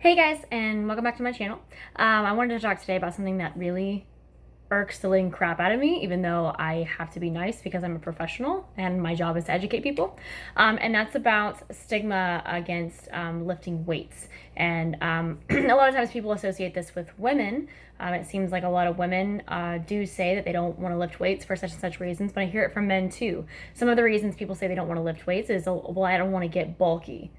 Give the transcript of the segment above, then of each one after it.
Hey guys, and welcome back to my channel. I wanted to talk today about something that really irks the living crap out of me, even though I have to be nice because I'm a professional and my job is to educate people. And that's about stigma against lifting weights. And a lot of times people associate this with women. It seems like a lot of women do say that they don't want to lift weights for such and such reasons, but I hear it from men too. Some of the reasons people say they don't want to lift weights is, well, I don't want to get bulky.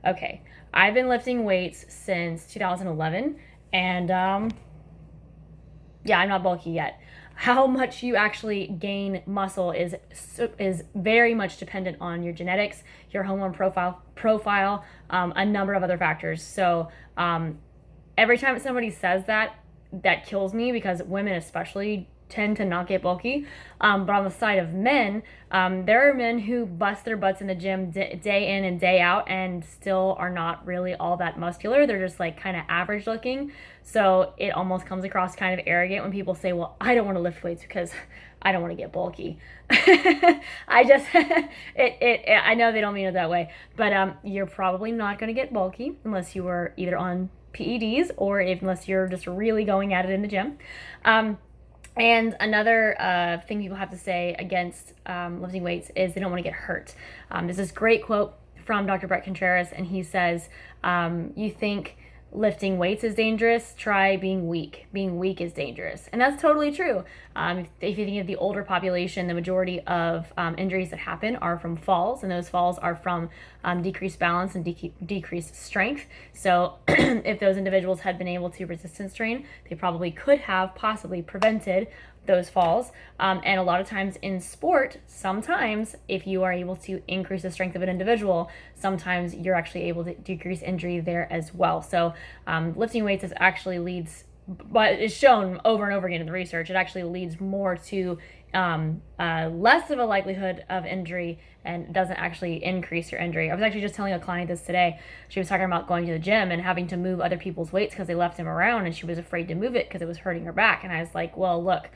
Okay, I've been lifting weights since 2011, and yeah, I'm not bulky yet. How much you actually gain muscle is very much dependent on your genetics, your hormone profile, a number of other factors. So every time somebody says that, that kills me because women especially tend to not get bulky. But on the side of men, there are men who bust their butts in the gym day in and day out and still are not really all that muscular. They're just like kind of average looking. So it almost comes across kind of arrogant when people say, well, I don't want to lift weights because I don't want to get bulky. I just, I know they don't mean it that way, but you're probably not going to get bulky unless you were either on PEDs or unless you're just really going at it in the gym. And another thing people have to say against lifting weights is they don't want to get hurt. There's this great quote from Dr. Brett Contreras, and he says, you think lifting weights is dangerous, try being weak. Being weak is dangerous. And that's totally true. If you think of the older population, the majority of injuries that happen are from falls, and those falls are from decreased balance and decreased strength. So if those individuals had been able to resistance train, they probably could have possibly prevented those falls. And a lot of times in sport, sometimes if you are able to increase the strength of an individual, sometimes you're actually able to decrease injury there as well. So lifting weights is actually leads, but it's shown over and over again in the research, it actually leads more to less of a likelihood of injury and doesn't actually increase your injury. I was actually just telling a client this today. She was talking about going to the gym and having to move other people's weights because they left them around, and she was afraid to move it because it was hurting her back. And I was like, well, look,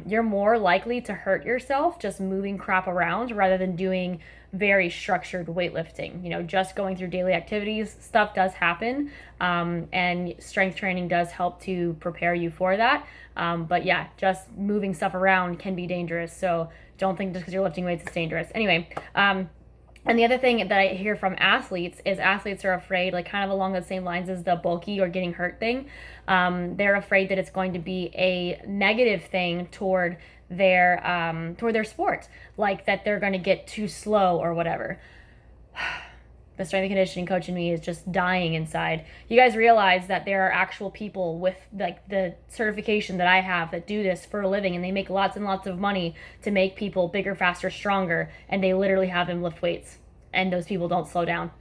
you're more likely to hurt yourself just moving crap around rather than doing very structured weightlifting. You know, just going through daily activities, stuff does happen, and strength training does help to prepare you for that. But yeah, just moving stuff around can be dangerous. So don't think just because you're lifting weights it's dangerous. Anyway, and the other thing that I hear from athletes is athletes are afraid, like kind of along the same lines as the bulky or getting hurt thing. They're afraid that it's going to be a negative thing toward their sport, like that they're going to get too slow or whatever. The strength and conditioning coach in me is just dying inside. You guys realize that there are actual people with like the certification that I have that do this for a living, and they make lots and lots of money to make people bigger, faster, stronger, and they literally have them lift weights, and those people don't slow down.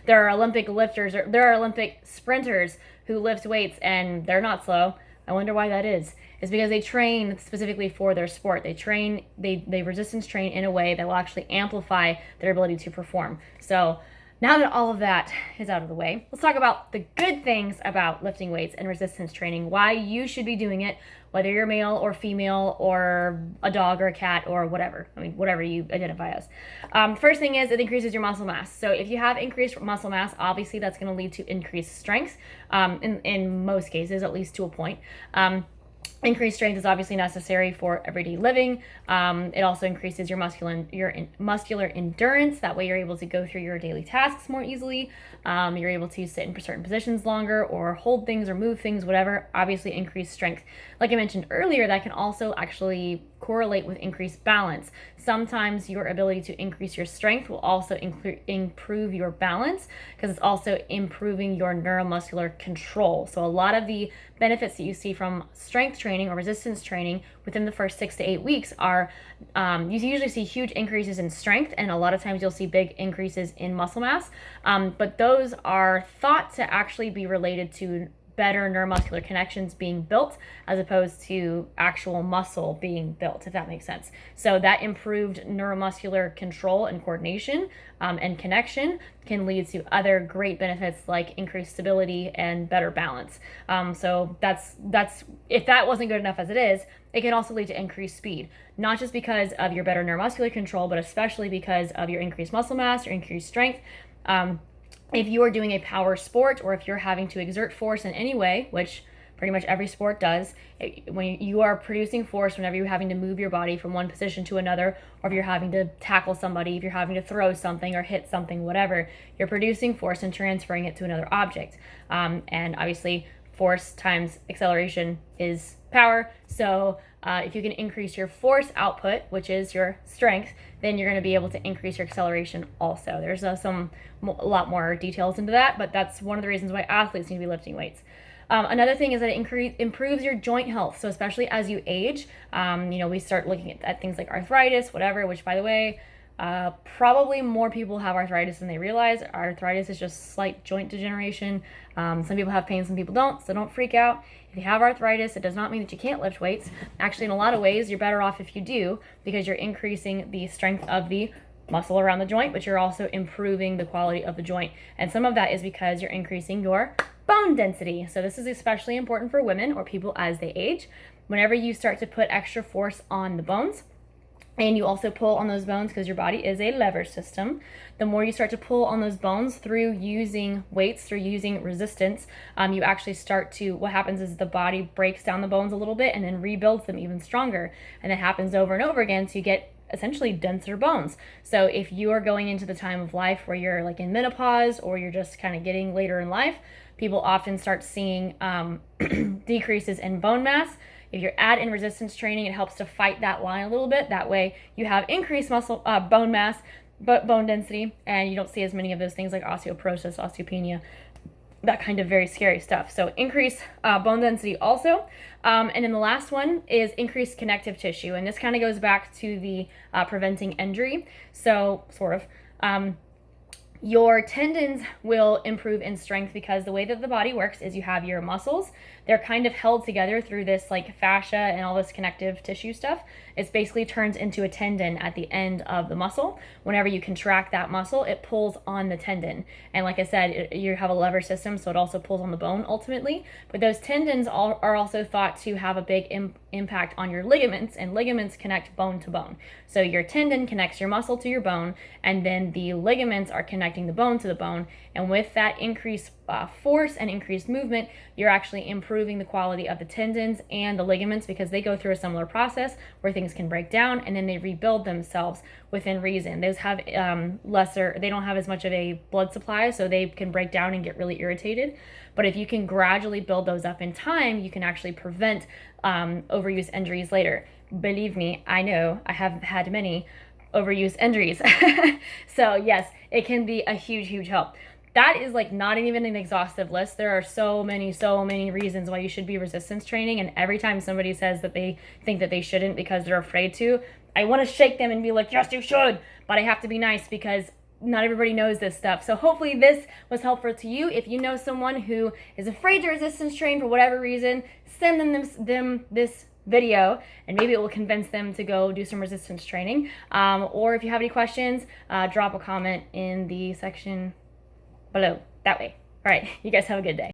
There are Olympic lifters, or there are Olympic sprinters who lift weights and they're not slow. I wonder why that is. It's because they train specifically for their sport. They resistance train in a way that will actually amplify their ability to perform. So now that all of that is out of the way, let's talk about the good things about lifting weights and resistance training, why you should be doing it, whether you're male or female or a dog or a cat or whatever. I mean, whatever you identify as. First thing is it increases your muscle mass. So if you have increased muscle mass, obviously that's going to lead to increased strength, in most cases, at least to a point. Increased strength is obviously necessary for everyday living. It also increases your muscular endurance. That way you're able to go through your daily tasks more easily. You're able to sit in certain positions longer or hold things or move things, whatever. Obviously increased strength. Like I mentioned earlier, that can also actually correlate with increased balance. Sometimes your ability to increase your strength will also improve your balance because it's also improving your neuromuscular control. So a lot of the benefits that you see from strength training or resistance training within the first 6 to 8 weeks are you usually see huge increases in strength, and a lot of times you'll see big increases in muscle mass, but those are thought to actually be related to better neuromuscular connections being built as opposed to actual muscle being built, if that makes sense. So that improved neuromuscular control and coordination and connection can lead to other great benefits like increased stability and better balance. So that's if that wasn't good enough as it is, it can also lead to increased speed, not just because of your better neuromuscular control, but especially because of your increased muscle mass, your increased strength. if you are doing a power sport, or if you're having to exert force in any way, which pretty much every sport does, when you are producing force whenever you're having to move your body from one position to another, or if you're having to tackle somebody, if you're having to throw something or hit something, whatever, you're producing force and transferring it to another object. And obviously, force times acceleration is power. So if you can increase your force output, which is your strength, then you're going to be able to increase your acceleration also. There's a lot more details into that, but that's one of the reasons why athletes need to be lifting weights. Another thing is that it improves your joint health. So especially as you age, we start looking at things like arthritis, whatever, which, by the way, probably more people have arthritis than they realize. Arthritis is just slight joint degeneration. Some people have pain, some people don't, so don't freak out. If you have arthritis, it does not mean that you can't lift weights. Actually, in a lot of ways, you're better off if you do, because you're increasing the strength of the muscle around the joint, but you're also improving the quality of the joint. And some of that is because you're increasing your bone density. So this is especially important for women or people as they age. Whenever you start to put extra force on the bones, and you also pull on those bones, because your body is a lever system, the more you start to pull on those bones through using weights, through using resistance, you actually start to, what happens is the body breaks down the bones a little bit and then rebuilds them even stronger. And it happens over and over again, so you get essentially denser bones. So if you are going into the time of life where you're like in menopause, or you're just kind of getting later in life, people often start seeing decreases in bone mass. If you're in resistance training, it helps to fight that line a little bit. That way you have increased bone mass, but bone density, and you don't see as many of those things like osteoporosis, osteopenia, that kind of very scary stuff. So increase bone density also. And then the last one is increased connective tissue. And this kind of goes back to the preventing injury. So sort of. Your tendons will improve in strength, because the way that the body works is you have your muscles. They're kind of held together through this like fascia and all this connective tissue stuff. It basically turns into a tendon at the end of the muscle. Whenever you contract that muscle, it pulls on the tendon. And like I said, you have a lever system, so it also pulls on the bone ultimately. But those tendons are also thought to have a big impact on your ligaments, and ligaments connect bone to bone. So your tendon connects your muscle to your bone, and then the ligaments are connecting the bone to the bone. And with that increased force and increased movement, you're actually improving the quality of the tendons and the ligaments, because they go through a similar process where things can break down and then they rebuild themselves within reason. Those have they don't have as much of a blood supply, so they can break down and get really irritated. But if you can gradually build those up in time, you can actually prevent overuse injuries later. Believe me, I know I have had many overuse injuries. So yes, it can be a huge help. That is like not even an exhaustive list. There are so many reasons why you should be resistance training. And every time somebody says that they think that they shouldn't because they're afraid to, I want to shake them and be like, yes, you should. But I have to be nice, because not everybody knows this stuff. So hopefully this was helpful to you. If you know someone who is afraid to resistance train for whatever reason, send them this video, and maybe it will convince them to go do some resistance training. Or if you have any questions, drop a comment in the section below. That way. All right, you guys have a good day.